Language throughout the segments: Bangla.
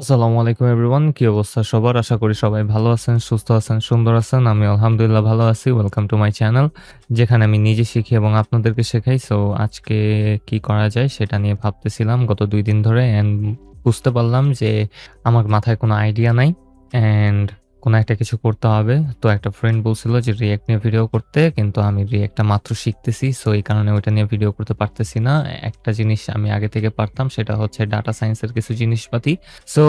আসসালামু আলাইকুম এভরিওয়ান। কি অবস্থা সবার? আশা করি সবাই ভালো আছেন, সুস্থ আছেন, সুন্দর আছেন। আমি আলহামদুলিল্লাহ ভালো আছি। ওয়েলকাম টু মাই চ্যানেল, যেখানে আমি নিজে শিখি এবং আপনাদেরকে শেখাই। সো আজকে কি করা যায় সেটা নিয়ে ভাবতেছিলাম গত ২ দিন ধরে অ্যান্ড বুঝতে পারলাম যে আমার মাথায় কোনো আইডিয়া নাই অ্যান্ড কোনো একটা কিছু করতে হবে। তো একটা ফ্রেন্ড বলছিল যে React নিয়ে ভিডিও করতে, কিন্তু আমি React টা মাত্র শিখতেছি। সো এই কারণে ওইটা নিয়ে ভিডিও করতে পারতেছি না। একটা জিনিস আমি আগে থেকে পারতাম, সেটা হচ্ছে ডাটা সায়েন্সের কিছু জিনিসপাতি। সো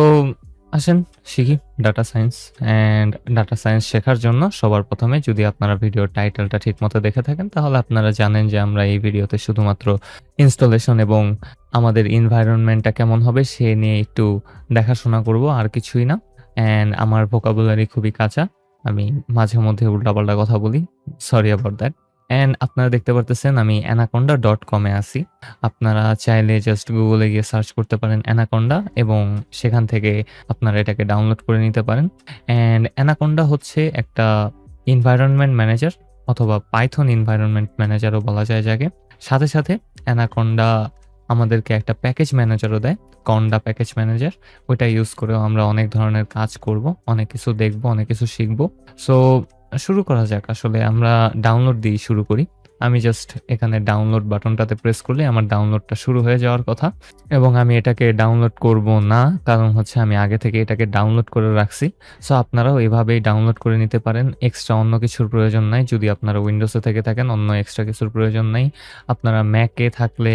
আসেন শিখি data science. And data science শেখার জন্য সবার প্রথমে যদি আপনারা ভিডিওর টাইটেলটা ঠিকমতো দেখে থাকেন, তাহলে আপনারা জানেন যে আমরা এই ভিডিওতে শুধুমাত্র ইনস্টলেশন এবং আমাদের এনভায়রনমেন্টটা কেমন হবে সে নিয়ে একটু দেখাশোনা করব, আর কিছুই না। অ্যান্ড আমার ভোকাবুলারি খুবই কাঁচা। আমি মাঝে মধ্যে উল্টাপাল্টা কথা বলি। Sorry about that. অ্যান্ড আপনারা দেখতে পারতেছেন আমি anaconda.com এ আছি। আপনারা চাইলে জাস্ট গুগলে গিয়ে সার্চ করতে পারেন অ্যানাকোন্ডা এবং সেখান থেকে আপনারা এটাকে ডাউনলোড করে নিতে পারেন। অ্যান্ড অ্যানাকোন্ডা হচ্ছে একটা এনভায়রনমেন্ট ম্যানেজার অথবা পাইথন এনভায়রনমেন্ট ম্যানেজারও বলা যায় যাকে। সাথে, সাথে অ্যানাকোন্ডা আমাদেরকে একটা প্যাকেজ ম্যানেজারও দেয়, কন্ডা প্যাকেজ ম্যানেজার। ওইটা ইউজ করেও আমরা অনেক ধরনের কাজ করব, অনেক কিছু দেখব, অনেক কিছু শিখব। সো শুরু করা যাক। আসলে আমরা ডাউনলোড দিয়ে শুরু করি। আমি জাস্ট এখানে ডাউনলোড বাটনটাতে প্রেস করলে আমার ডাউনলোডটা শুরু হয়ে যাওয়ার কথা, এবং আমি এটাকে ডাউনলোড করব না, কারণ হচ্ছে আমি আগে থেকে এটাকে ডাউনলোড করে রাখছি। সো আপনারাও এভাবেই ডাউনলোড করে নিতে পারেন। এক্সট্রা অন্য কিছুর প্রয়োজন নাই। যদি আপনারা উইন্ডোজে থেকে থাকেন, অন্য এক্সট্রা কিছুর প্রয়োজন নাই। আপনারা ম্যাকে থাকলে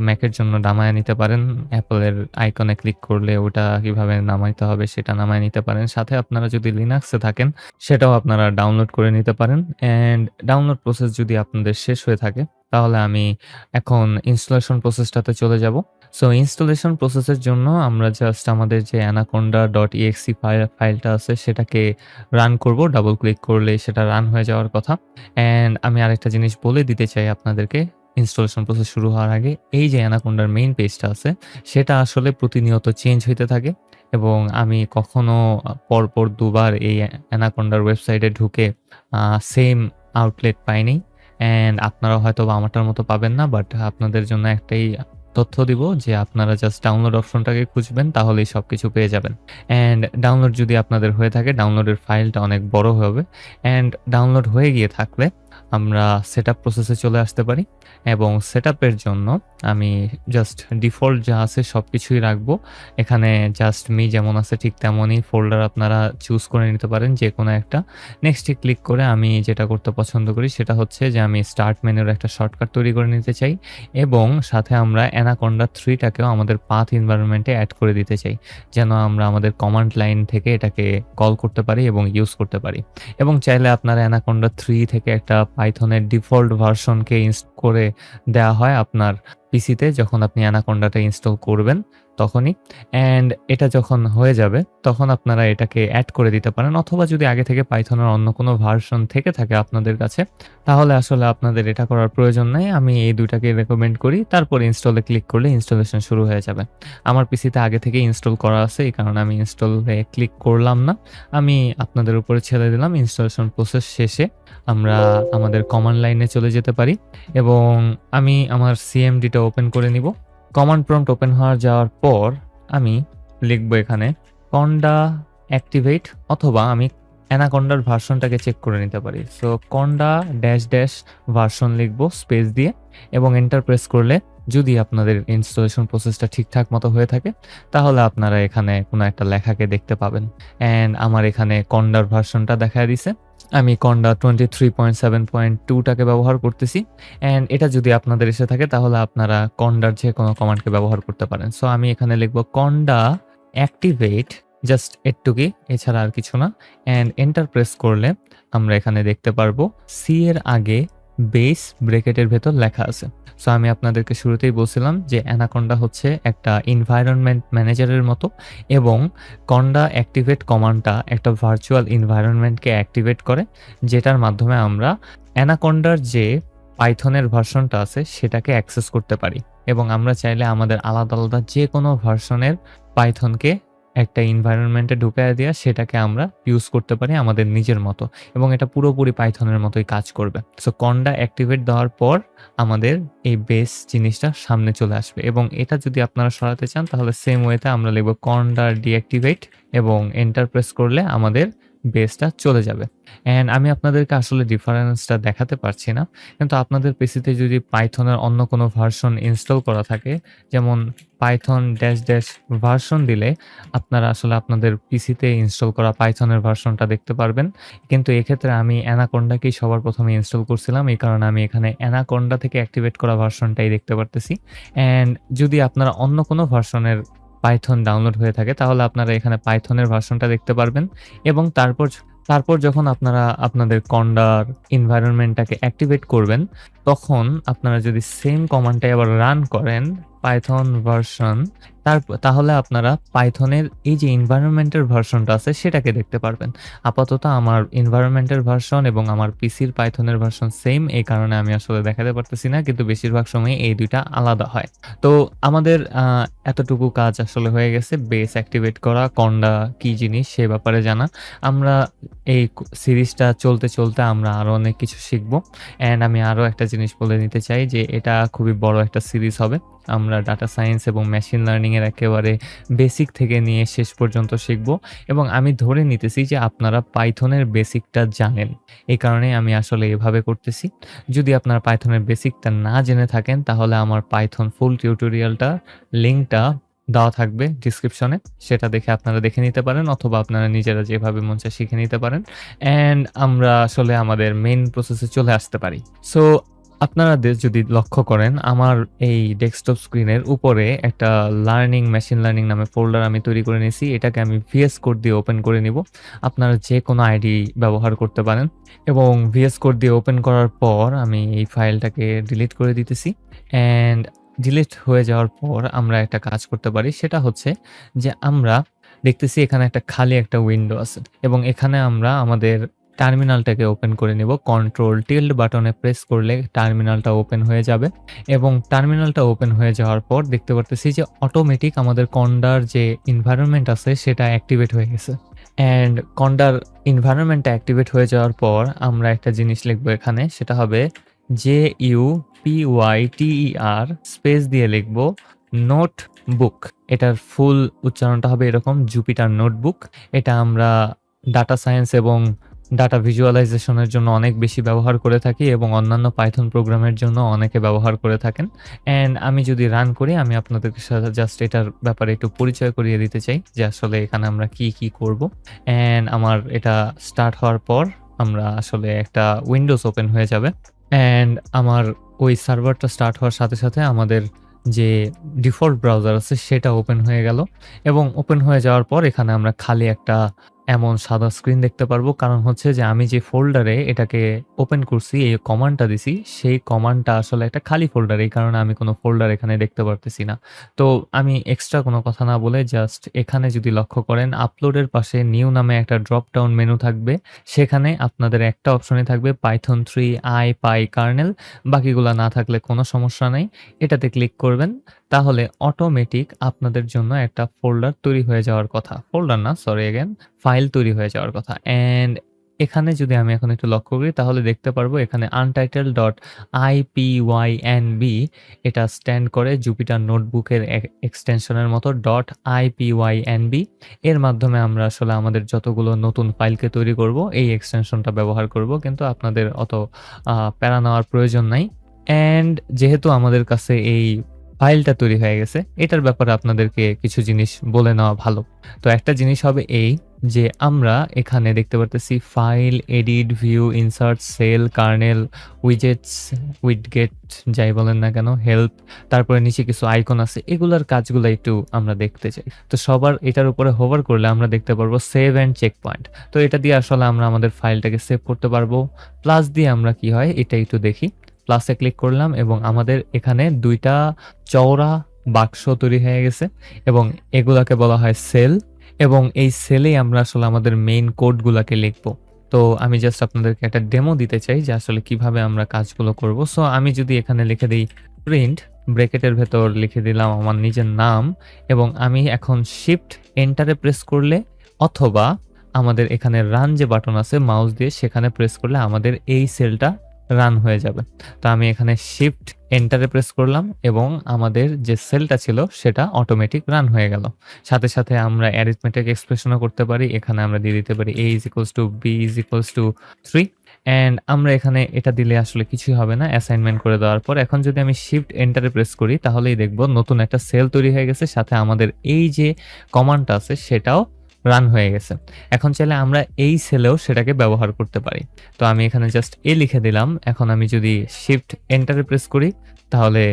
ম্যাকের জন্য নামায় নিতে পারেন। অ্যাপলের আইকনে ক্লিক করলে ওটা কিভাবে নামাইতে হবে সেটা নামায় নিতে পারেন। সাথে আপনারা যদি লিনাক্সে থাকেন, সেটাও আপনারা ডাউনলোড করে নিতে পারেন। অ্যান্ড ডাউনলোড প্রসেস যদি আপনাদের শেষ হয়ে থাকে, তাহলে আমি এখন ইনস্টলেশন প্রসেসটাতে চলে যাব। সো ইনস্টলেশন প্রসেসের জন্য আমরা জাস্ট আমাদের যে anaconda.exe ফাইলটা আছে সেটাকে রান করব। ডাবল ক্লিক করলেই সেটা রান হয়ে যাওয়ার কথা। অ্যান্ড আমি আরেকটা জিনিস বলে দিতে চাই আপনাদেরকে ইনস্টলেশন প্রসেস শুরু হওয়ার আগে, এই যে অ্যানাকোন্ডার মেইন পেজটা আছে সেটা আসলে প্রতিনিয়ত চেঞ্জ হইতে থাকে, এবং আমি কখনো পরপর ২ বার এই অ্যানাকোন্ডার ওয়েবসাইটে ঢুকে সেম আউটলেট পাইনি। অ্যান্ড আপনারাও হয়তোবা আমারটার মতো পাবেন না, বাট আপনাদের জন্য একটাই তথ্য দিব যে আপনারা জাস্ট ডাউনলোড অপশনটাকে খুঁজবেন, তাহলেই সবকিছু পেয়ে যাবেন। অ্যান্ড ডাউনলোড যদি আপনাদের হয়ে থাকে, ডাউনলোডের ফাইলটা অনেক বড় হবে। অ্যান্ড ডাউনলোড হয়ে গিয়ে থাকলে আমরা সেটআপ প্রসেসে চলে আসতে পারি, এবং সেটআপের জন্য আমি জাস্ট ডিফল্ট যা আছে সবকিছুই রাখবো। এখানে জাস্ট মি যেমন আছে ঠিক তেমনই ফোল্ডার আপনারা চুজ করে নিতে পারেন যে কোনো একটা। নেক্সটে ক্লিক করে আমি যেটা করতে পছন্দ করি সেটা হচ্ছে যে আমি স্টার্ট মেনুর একটা শর্টকাট তৈরি করে নিতে চাই, এবং সাথে আমরা অ্যানাকোন্ডা 3 টাকেও আমাদের পাথ এনভায়রনমেন্টে অ্যাড করে দিতে চাই, যেন আমরা আমাদের কমান্ড লাইন থেকে এটাকে কল করতে পারি এবং ইউজ করতে পারি। এবং চাইলে আপনারা অ্যানাকোন্ডা 3 থেকে একটা পাইথনের ডিফল্ট ভার্সনকে করে দেওয়া হয় আপনার পিসিতে যখন আপনি অ্যানাকোন্ডাটা ইনস্টল করবেন তখনই। অ্যান্ড এটা যখন হয়ে যাবে তখন আপনারা এটাকে অ্যাড করে দিতে পারেন, অথবা যদি আগে থেকে পাইথনের অন্য কোনো ভার্সন থেকে থাকে আপনাদের কাছে, তাহলে আসলে আপনাদের এটা করার প্রয়োজন নাই। আমি এই ২টাকে রেকমেন্ড করি। তারপর ইনস্টলে ক্লিক করলে ইনস্টলেশন শুরু হয়ে যাবে। আমার পিসিতে আগে থেকে ইনস্টল করা আছে, এই কারণে আমি ইনস্টলে ক্লিক করলাম না। আমি আপনাদের উপরে ছেড়ে দিলাম। ইনস্টলেশন প্রসেস শেষে আমরা আমাদের কমান্ড লাইনে চলে যেতে পারি, এবং আমি আমার সিএমডিটা ওপেন করে নিব। কমান্ড প্রম্পট ওপেন হওয়ার যাওয়ার পর আমি লিখবো এখানে কন্ডা অ্যাক্টিভেট, অথবা আমি অ্যানাকোন্ডার ভার্সনটাকে চেক করে নিতে পারি। সো কন্ডা ড্যাশ ভার্সন লিখবো স্পেস দিয়ে, এবং এন্টার প্রেস করলে যদি আপনাদের ইনস্টলেশন প্রসেসটা ঠিকঠাক মতো হয়ে থাকে, তাহলে আপনারা এখানে কোনো একটা লেখাকে দেখতে পাবেন। অ্যান্ড আমার এখানে কন্ডার ভার্সনটা দেখা দিছে। আমি কন্ডা 23.7.2 টাকে ব্যবহার করতেছি। অ্যান্ড এটা যদি আপনাদের এসে থাকে, তাহলে আপনারা কন্ডার যে কোনো কমান্ডকে ব্যবহার করতে পারেন। সো আমি এখানে লিখব কন্ডা অ্যাক্টিভেট, জাস্ট এটুকুই, এছাড়া আর কিছু না। অ্যান্ড এন্টার প্রেস করলে আমরা এখানে দেখতে পারবো সি এর আগে বেস ব্রেকেটের ভেতর লেখা আছে। সো আমি আপনাদেরকে শুরুতেই বলছিলাম যে অ্যানাকোন্ডা হচ্ছে একটা এনভায়রনমেন্ট ম্যানেজারের মতো, এবং কন্ডা অ্যাক্টিভেট কমান্ডটা একটা ভার্চুয়াল এনভায়রনমেন্টকে অ্যাক্টিভেট করে, যেটার মাধ্যমে আমরা অ্যানাকোন্ডার যে পাইথনের ভার্সনটা আছে সেটাকে অ্যাক্সেস করতে পারি, এবং আমরা চাইলে আমাদের আলাদা আলাদা যে কোনো ভার্সনের পাইথনকে একটা এনভায়রনমেন্টে ঢুকায়া দিয়া সেটাকে আমরা ইউজ করতে পারি আমাদের নিজের মতো এবং এটা পুরোপুরি পাইথনের মতোই কাজ করবে। সো কন্ডা অ্যাক্টিভেট দেওয়ার পর আমাদের এই বেস জিনিসটা সামনে চলে আসবে এবং এটা যদি আপনারা সরাতে চান তাহলে সেম ওয়েতে আমরা লিখব কন্ডা ডিঅ্যাক্টিভেট এবং এন্টার প্রেস করলে আমাদের বেসটা চলে যাবে। অ্যান্ড আমি আপনাদেরকে আসলে ডিফারেন্সটা দেখাতে পারছি না, কিন্তু আপনাদের পিসিতে যদি পাইথনের অন্য কোনো ভার্সন ইনস্টল করা থাকে, যেমন পাইথন ড্যাশ ড্যাশ ভার্সন দিলে আপনারা আসলে আপনাদের পিসিতে ইনস্টল করা পাইথনের ভার্সনটা দেখতে পারবেন। কিন্তু এক্ষেত্রে আমি অ্যানাকন্ডাকেই সবার প্রথমে ইনস্টল করছিলাম, এই কারণে আমি এখানে অ্যানাকন্ডা থেকে অ্যাক্টিভেট করা ভার্সনটাই দেখতে পারতেছি। অ্যান্ড যদি আপনারা অন্য কোনো ভার্সনের পাইথন ডাউনলোড হয়ে থাকে তাহলে আপনারা এখানে পাইথনের ভার্সনটা দেখতে পারবেন এবং তারপর যখন আপনারা আপনাদের কন্ডার এনভায়রনমেন্টটাকে অ্যাক্টিভেট করবেন, তখন আপনারা যদি সেম কমান্ডটাই আবার রান করেন পাইথন ভার্সন, তাহলে আপনারা পাইথনের এই যে এনভায়রনমেন্টের ভার্সনটা আছে সেটাকে দেখতে পারবেন। আপাতত আমার এনভায়রনমেন্টের ভার্সন এবং আমার পিসির পাইথনের ভার্সন সেম, এই কারণে আমি আসলে দেখাতে পারতেছি না, কিন্তু বেশিরভাগ সময় এই দুইটা আলাদা হয়। তো আমাদের এতটুকু কাজ আসলে হয়ে গেছে, বেস অ্যাক্টিভেট করা, কন্ডা কি জিনিস সে ব্যাপারে জানা। আমরা এই সিরিজটা চলতে চলতে আমরা আরো অনেক কিছু শিখবো। অ্যান্ড আমি আরো একটা জিনিস বলে নিতে চাই যে এটা খুবই বড় একটা সিরিজ হবে। আমরা ডাটা সায়েন্স এবং মেশিন লার্নিং এর একেবারে বেসিক থেকে নিয়ে শেষ পর্যন্ত শিখব এবং আমি ধরে নিতেছি যে আপনারা পাইথনের বেসিকটা জানেন, এই কারণে আমি আসলে এভাবে করতেছি। যদি আপনারা পাইথনের বেসিকটা না জেনে থাকেন তাহলে আমার পাইথন ফুল টিউটোরিয়ালটা লিঙ্কটা দেওয়া থাকবে ডিসক্রিপশনে, সেটা দেখে আপনারা দেখে নিতে পারেন অথবা আপনারা নিজেরা যেভাবে মন চায় শিখে নিতে পারেন। অ্যান্ড আমরা আসলে আমাদের মেইন প্রসেসে চলে আসতে পারি। সো আপনারা যদি লক্ষ্য করেন আমার এই ডেস্কটপ স্ক্রিনের উপরে একটা মেশিন লার্নিং নামে ফোল্ডার আমি তৈরি করে নিয়েছি। এটাকে আমি ভিএস কোড দিয়ে ওপেন করে নিব। আপনারা যে কোনো আইডি ব্যবহার করতে পারেন এবং ভিএস কোড দিয়ে ওপেন করার পর আমি এই ফাইলটাকে ডিলিট করে দিতেছি। অ্যান্ড ডিলিট হয়ে যাওয়ার পর আমরা একটা কাজ করতে পারি, সেটা হচ্ছে যে আমরা দেখতেছি এখানে একটা খালি একটা উইন্ডো আছে এবং এখানে আমরা আমাদের টার্মিনালটাকে ওপেন করে নিব। কন্ট্রোল টিল্ড বাটনে প্রেস করলে টার্মিনালটা ওপেন হয়ে যাবে এবং টার্মিনালটা ওপেন হয়ে যাওয়ার পর দেখতে পারতেছি যে অটোমেটিক আমাদের কন্ডার যে এনভায়রনমেন্ট আছে সেটা অ্যাক্টিভেট হয়ে গেছে। অ্যান্ড কন্ডার এনভায়রনমেন্টটা অ্যাক্টিভেট হয়ে যাওয়ার পর আমরা একটা জিনিস লিখবো এখানে, সেটা হবে JUPYTER স্পেস দিয়ে লিখবো নোটবুক। এটার ফুল উচ্চারণটা হবে এরকম, জুপিটার নোটবুক। এটা আমরা ডাটা সায়েন্স এবং ডাটা ভিজুয়ালাইজেশনের জন্য অনেক বেশি ব্যবহার করে থাকি এবং অন্যান্য পাইথন প্রোগ্রামের জন্য অনেকে ব্যবহার করে থাকেন। অ্যান্ড আমি যদি রান করি আমি আপনাদের সাথে জাস্ট এটার ব্যাপারে একটু পরিচয় করিয়ে দিতে চাই যে আসলে এখানে আমরা কি করব। অ্যান্ড আমার এটা স্টার্ট হওয়ার পর আমরা আসলে একটা উইন্ডোজ ওপেন হয়ে যাবে। অ্যান্ড আমার ওই সার্ভারটা স্টার্ট হওয়ার সাথে সাথে আমাদের যে ডিফল্ট ব্রাউজার আছে সেটা ওপেন হয়ে গেল এবং ওপেন হয়ে যাওয়ার পর এখানে আমরা খালি একটা এমন সাদা স্ক্রিন দেখতে পারবো, কারণ হচ্ছে যে আমি যে ফোল্ডারে এটাকে ওপেন করছি, এই কমান্ডটা দিছি, সেই কমান্ডটা আসলে একটা খালি ফোল্ডার, এই কারণে আমি কোনো ফোল্ডার এখানে দেখতে পারতেছি না। তো আমি এক্সট্রা কোনো কথা না বলে জাস্ট এখানে যদি লক্ষ্য করেন আপলোডের পাশে নিউ নামে একটা ড্রপ ডাউন মেনু থাকবে, সেখানে আপনাদের একটা অপশনে থাকবে পাইথন 3 আইপাই কার্নেল, বাকিগুলা না থাকলে কোনো সমস্যা নেই, এটাতে ক্লিক করবেন, তাহলে অটোমেটিক আপনাদের জন্য একটা ফোল্ডার তৈরি হয়ে যাওয়ার কথা, ফাইল তৈরি হয়ে যাওয়ার কথা। অ্যান্ড এখানে যদি আমি এখন একটু লক্ষ্য করি তাহলে দেখতে পারবো এখানে untitled.ipynb এটা স্ট্যান্ড করে জুপিটার নোটবুকের এক্সটেনশনের মতো .ipynb। এর মাধ্যমে আমরা আসলে আমাদের যতগুলো নতুন ফাইলকে তৈরি করব এই এক্সটেনশনটা ব্যবহার করব, কিন্তু আপনাদের অত প্যারা নেওয়ার প্রয়োজন নাই। অ্যান্ড যেহেতু আমাদের কাছে এই ফাইলটা তৈরি হয়ে গেছে, এটার ব্যাপারে আপনাদেরকে কিছু জিনিস বলে নেওয়া ভালো। তো একটা জিনিস হবে এই যে আমরা এখানে দেখতে পারতেছি file, edit, view, insert, cell, kernel, widgets, widget যাই বলেন না কেন, হেল্প, তারপরে নিচে কিছু আইকন আছে, এগুলার কাজগুলো একটু আমরা দেখতে চাই। তো সবার এটার উপরে হোভার করলে আমরা দেখতে পারবো সেভ অ্যান্ড চেক পয়েন্ট। তো এটা দিয়ে আসলে আমরা আমাদের ফাইলটাকে সেভ করতে পারবো। প্লাস দিয়ে আমরা কি হয় এটা একটু দেখি। প্লাসে ক্লিক করলাম এবং আমাদের এখানে দুইটা চওড়া বাক্স তৈরি হয়ে গেছে এবং এগুলাকে বলা হয় সেল, এবং এই সেলেই আমরা আসলে আমাদের মেইন কোডগুলাকে লিখবো। তো আমি জাস্ট আপনাদেরকে একটা ডেমো দিতে চাই যে আসলে কিভাবে আমরা কাজগুলো করব। সো আমি যদি এখানে লিখে দিই প্রিন্ট ব্র্যাকেটের ভেতর লিখে দিলাম আমার নিজের নাম এবং আমি এখন শিফট এন্টারে প্রেস করলে অথবা আমাদের এখানে রান যে বাটন আছে মাউস দিয়ে সেখানে প্রেস করলে আমাদের এই সেলটা রান হয়ে যাবে। তো আমি এখানে শিফট এন্টারে প্রেস করলাম এবং আমাদের যে সেলটা ছিল সেটা অটোমেটিক রান হয়ে গেল। সাথে, সাথে আমরা অ্যারিথমেটিক এক্সপ্রেশনও করতে পারি। এখানে আমরা দিয়ে দিতে পারি a = b = 3 অ্যান্ড আমরা এখানে এটা দিলে আসলে কিছুই হবে না অ্যাসাইনমেন্ট করে দেওয়ার পর। এখন যদি আমি শিফট এন্টারে প্রেস করি তাহলেই দেখব নতুন একটা সেল তৈরি হয়ে গেছে। সাথে আমাদের এই যে কমান্ডটা আছে সেটাও রান হয়ে গেছে। এখন চাইলে আমরা এই সেলেও সেটাকে ব্যবহার করতে পারি। তো আমি এখানে জাস্ট a লিখে দিলাম। এখন আমি যদি শিফট এন্টারে প্রেস করি তাহলে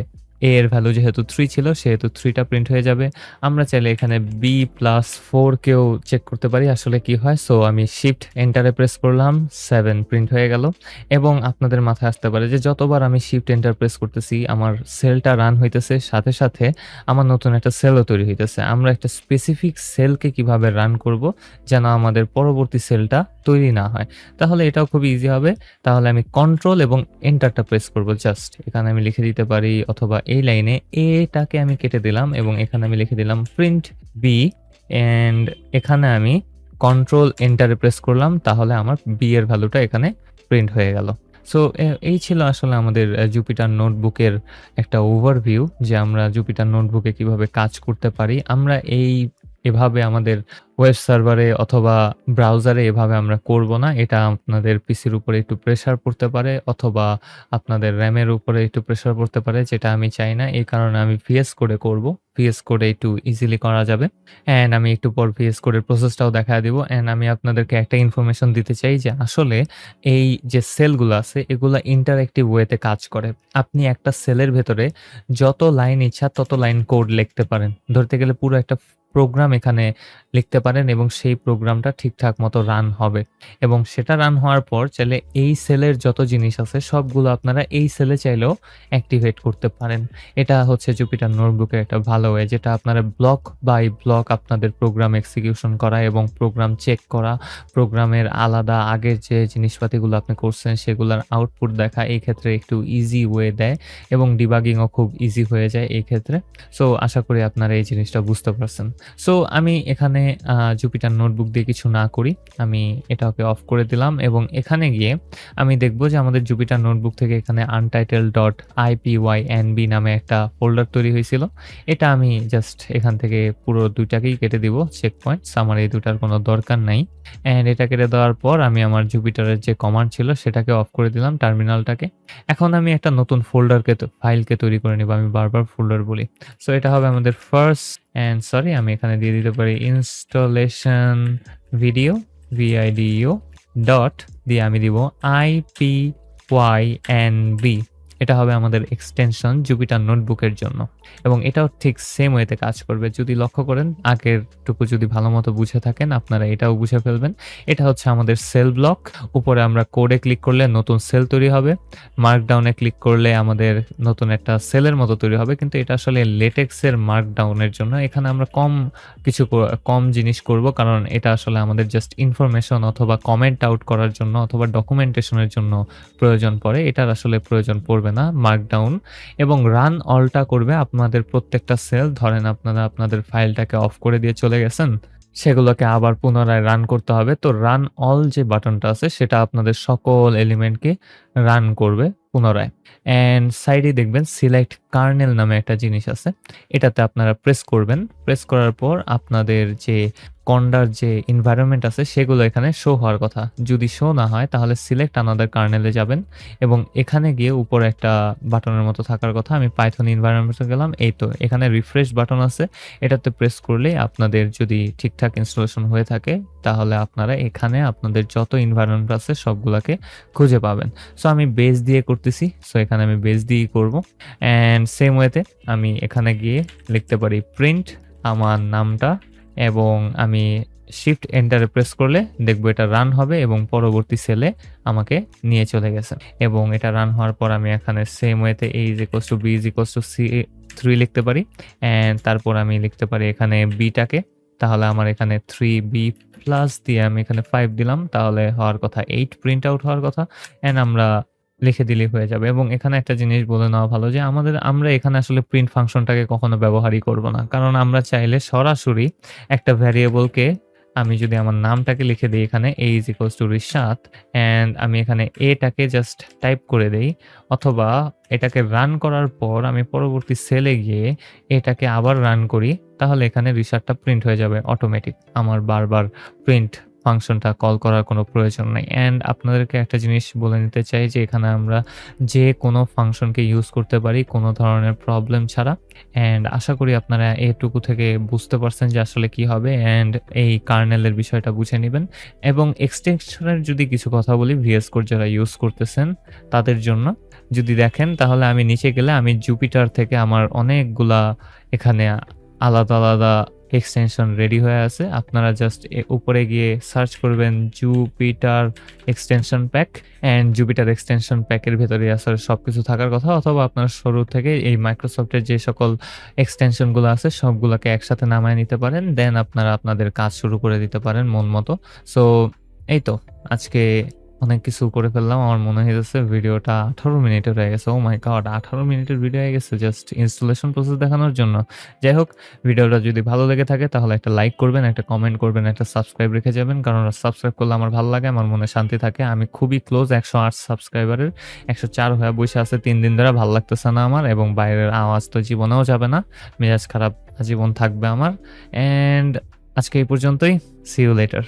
a এর ভ্যালু যেহেতু 3 ছিল সেহেতু 3 টা প্রিন্ট হয়ে যাবে। আমরা চাইলে এখানে b+4 কেও চেক করতে পারি আসলে কি হয়। সো আমি শিফট এন্টারে প্রেস করলাম, 7 প্রিন্ট হয়ে গেল এবং আপনাদের মাথায় আসতে পারে যে যতবার আমি শিফট এন্টার প্রেস করতেছি আমার সেলটা রান হইতেছে, সাথে, সাথে আমার নতুন একটা সেলও তৈরি হইতেছে। আমরা একটা স্পেসিফিক সেলকে কিভাবে রান করব যেন আমাদের পরবর্তী সেলটা তৈরি না হয়। তাহলে এটাও খুব ইজি হবে। তাহলে আমি কন্ট্রোল এবং এন্টারটা প্রেস করব জাস্ট। এখানে আমি লিখে দিতে পারি অথবা এই লাইনে এটাকে আমি কেটে দিলাম এবং এখানে আমি লিখে দিলাম প্রিন্ট বি অ্যান্ড এখানে আমি কন্ট্রোল এন্টারে প্রেস করলাম তাহলে আমার বি এর ভ্যালুটা এখানে প্রিন্ট হয়ে গেল। সো এই ছিল আসলে আমাদের জুপিটার নোটবুকের একটা ওভারভিউ যে আমরা জুপিটার নোটবুকে কিভাবে কাজ করতে পারি। আমরা এভাবে আমাদের ওয়েব সার্ভারে অথবা ব্রাউজারে এভাবে আমরা করব না। এটা আপনাদের পিসির উপরে একটু প্রেশার পড়তে পারে অথবা আপনাদের র‍্যামের উপরে একটু প্রেশার পড়তে পারে, যেটা আমি চাই না। এই কারণে আমি VS কোডে করব। VS কোডে একটু ইজিলি করা যাবে অ্যান্ড আমি একটু পর VS কোডের প্রসেসটাও দেখায় দিব অ্যান্ড আমি আপনাদেরকে একটা ইনফরমেশন দিতে চাই যে আসলে এই যে সেলগুলো আছে এগুলা ইন্টারেক্টিভ ওয়েতে কাজ করে। আপনি একটা সেলের ভেতরে যত লাইন ইচ্ছা তত লাইন কোড লিখতে পারেন। ধরতে গেলে পুরো একটা প্রোগ্রাম এখানে লিখতে পারেন এবং সেই প্রোগ্রামটা ঠিকঠাক মতো রান হবে এবং সেটা রান হওয়ার পর চাইলে এই সেলের যত জিনিস আছে সবগুলো আপনারা এই সেলে চাইলেও অ্যাক্টিভেট করতে পারেন। এটা হচ্ছে জুপিটার নোটবুকের একটা ভালো ওয়ে, যেটা আপনারা ব্লক বাই ব্লক আপনাদের প্রোগ্রাম এক্সিকিউশন করা এবং প্রোগ্রাম চেক করা, প্রোগ্রামের আলাদা আগের যে জিনিসপাতিগুলো আপনি করছেন সেগুলোর আউটপুট দেখা এই ক্ষেত্রে একটু ইজি ওয়ে দেয় এবং ডিবাগিংও খুব ইজি হয়ে যায় এই ক্ষেত্রে। সো আশা করি আপনারা এই জিনিসটা বুঝতে পারছেন। সো আমি এখানে জুপিটার নোটবুক দিয়ে কিছু না করি, আমি এটাকে অফ করে দিলাম এবং এখানে গিয়ে আমি দেখব যে আমাদের জুপিটার নোটবুক থেকে এখানে untitled.ipynb নামে একটা ফোল্ডার তৈরি হয়েছিল। এটা আমি জাস্ট এখান থেকে পুরো দুইটাকেই কেটে দিব চেক পয়েন্টস, আমার এই দুটার কোনো দরকার নাই। অ্যান্ড এটা কেটে দেওয়ার পর আমি আমার জুপিটারের যে কমান্ড ছিল সেটাকে অফ করে দিলাম টার্মিনালটাকে। এখন আমি একটা নতুন ফাইলকে তৈরি করে নিব, আমি বারবার ফোল্ডার বলি। সো এটা হবে আমাদের ফার্স্ট অ্যান্ড সরি আমি এখানে দিয়ে দিতে পারি ইনস্টলেশন ভিডিও ভিআইডিও ডট দিয়ে আমি দিব IPYNB। এটা হবে আমাদের এক্সটেনশন জুপিটার নোটবুকের জন্য এবং এটাও ঠিক সেম ওয়েতে কাজ করবে। যদি লক্ষ্য করেন আগেরটুকু যদি ভালো মতো বুঝে থাকেন আপনারা এটাও বুঝে ফেলবেন। এটা হচ্ছে আমাদের সেল ব্লক। উপরে আমরা কোডে ক্লিক করলে নতুন সেল তৈরি হবে, মার্কডাউনে ক্লিক করলে আমাদের নতুন একটা সেলের মতো তৈরি হবে, কিন্তু এটা আসলে লেটেক্সের মার্কডাউনের জন্য। এখানে আমরা কম জিনিস করব কারণ এটা আসলে আমাদের জাস্ট ইনফরমেশন অথবা কমেন্ট আউট করার জন্য অথবা ডকুমেন্টেশনের জন্য প্রয়োজন পড়ে। এটার আসলে প্রয়োজন পড়বে না মার্কডাউন। এবং রান অলটা করবে আপনাদের প্রত্যেকটা সেল। ধরেন আপনারা আপনাদের ফাইলটাকে অফ করে দিয়ে চলে গেছেন, সেগুলোকে আবার পুনরায় রান করতে হবে। তো রান অল যে বাটনটা আছে সেটা আপনাদের সকল এলিমেন্টকে রান করবে পুনরায়। অ্যান্ড সাইডে দেখবেন সিলেক্ট কার্নেল নামে একটা জিনিস আছে, এটাতে আপনারা প্রেস করবেন। প্রেস করার পর আপনাদের যে কন্ডার যে এনভায়রনমেন্ট আছে সেগুলো এখানে শো হওয়ার কথা। যদি শো না হয় তাহলে সিলেক্ট আনাদার কার্নেলে যাবেন এবং এখানে গিয়ে উপরে একটা বাটনের মতো থাকার কথা। আমি পাইথন এনভায়রনমেন্টে গেলাম, এই তো এখানে রিফ্রেশ বাটন আছে, এটাতে প্রেস করলে আপনাদের যদি ঠিকঠাক ইনস্টলেশন হয়ে থাকে তাহলে আপনারা এখানে আপনাদের যত এনভায়রনমেন্ট আছে সবগুলোকে খুঁজে পাবেন। সো আমি বেস দিয়ে করতেছি, সো এখানে আমি বেস দিয়েই করব। অ্যান্ড সেম ওয়েতে আমি এখানে গিয়ে লিখতে পারি প্রিন্ট আমার নামটা এবং আমি শিফট এন্টারে প্রেস করলে দেখবো এটা রান হবে এবং পরবর্তী সেলে আমাকে নিয়ে চলে গেছে। এবং এটা রান হওয়ার পর আমি এখানে সেম ওয়েতে a=b=c3 লিখতে পারি অ্যান্ড তারপর আমি লিখতে পারি এখানে বিটাকে, তাহলে আমার এখানে 3b প্লাস দিয়ে আমি এখানে 5 দিলাম, তাহলে হওয়ার কথা 8 প্রিন্ট আউট হওয়ার কথা। অ্যান্ড আমরা লিখে দিলেই হয়ে যাবে এবং এখানে একটা জিনিস বলে নেওয়া ভালো যে আমরা এখানে আসলে প্রিন্ট ফাংশনটাকে কখনো ব্যবহারই করব না। কারণ আমরা চাইলে সরাসরি একটা ভ্যারিয়েবলকে আমি যদি আমার নামটাকে লিখে দেই এখানে a = রিশাত অ্যান্ড আমি এখানে a টাকে জাস্ট টাইপ করে দেই অথবা এটাকে রান করার পর আমি পরবর্তী সেলে গিয়ে এটাকে আবার রান করি, তাহলে এখানে রিশাতটা প্রিন্ট হয়ে যাবে অটোমেটিক। আমার বারবার প্রিন্ট ফাংশনটা কল করার কোনো প্রয়োজন নাই। অ্যান্ড আপনাদেরকে একটা জিনিস বলে নিতে চাই যে এখানে আমরা যেকোনো ফাংশনকে ইউজ করতে পারি কোনো ধরনের প্রবলেম ছাড়া। অ্যান্ড আশা করি আপনারা এটুকু থেকে বুঝতে পারছেন যে আসলে কি হবে অ্যান্ড এই কার্নেলের বিষয়টা বুঝে নিবেন। এবং এক্সটেনশনের যদি কিছু কথা বলি VS কোড যারা ইউজ করতেছেন তাদের জন্য যদি দেখেন তাহলে আমি নিচে গেলে আমি জুপিটার থেকে আমার অনেকগুলা এখানে আলাদা এক্সটেনশন রেডি হয়ে আছে। আপনারা জাস্ট উপরে গিয়ে সার্চ করবেন Jupiter extension pack and Jupiter extension প্যাকের ভেতরে আসলে সবকিছু থাকার কথা, অথবা আপনারা শুরু থেকে এই মাইক্রোসফটের যে সকল এক্সটেনশনগুলো আছে সবগুলোকে একসাথে নামায় নিতে পারেন। দেন আপনারা আপনাদের কাজ শুরু করে দিতে পারেন মন মতো। সো এই তো আজকে অনেক কিছু করে ফেললাম। আমার মনে হইতেছে ভিডিওটা 18 মিনিটের হয়ে গেছে। ওহ মাই গড! 18 মিনিটের ভিডিও হয়ে গেছে জাস্ট ইনস্টলেশন প্রসেস দেখানোর জন্য। যাই হোক, ভিডিওটা যদি ভালো লেগে থাকে তাহলে একটা লাইক করবেন, একটা কমেন্ট করবেন, একটা সাবস্ক্রাইব রেখে যাবেন। কারণ সাবস্ক্রাইব করলে আমার ভালো লাগে, আমার মনে শান্তি থাকে। আমি খুবই ক্লোজ 108 সাবস্ক্রাইবারের। 104 হয়ে বসে আছে 3 দিন ধরে, ভাল লাগতেছে না আমার এবং বাইরের আওয়াজ তো জীবনেও যাবে না। মেজাজ খারাপ আজীবন থাকবে আমার। অ্যান্ড আজকে এই পর্যন্তই। See you letter.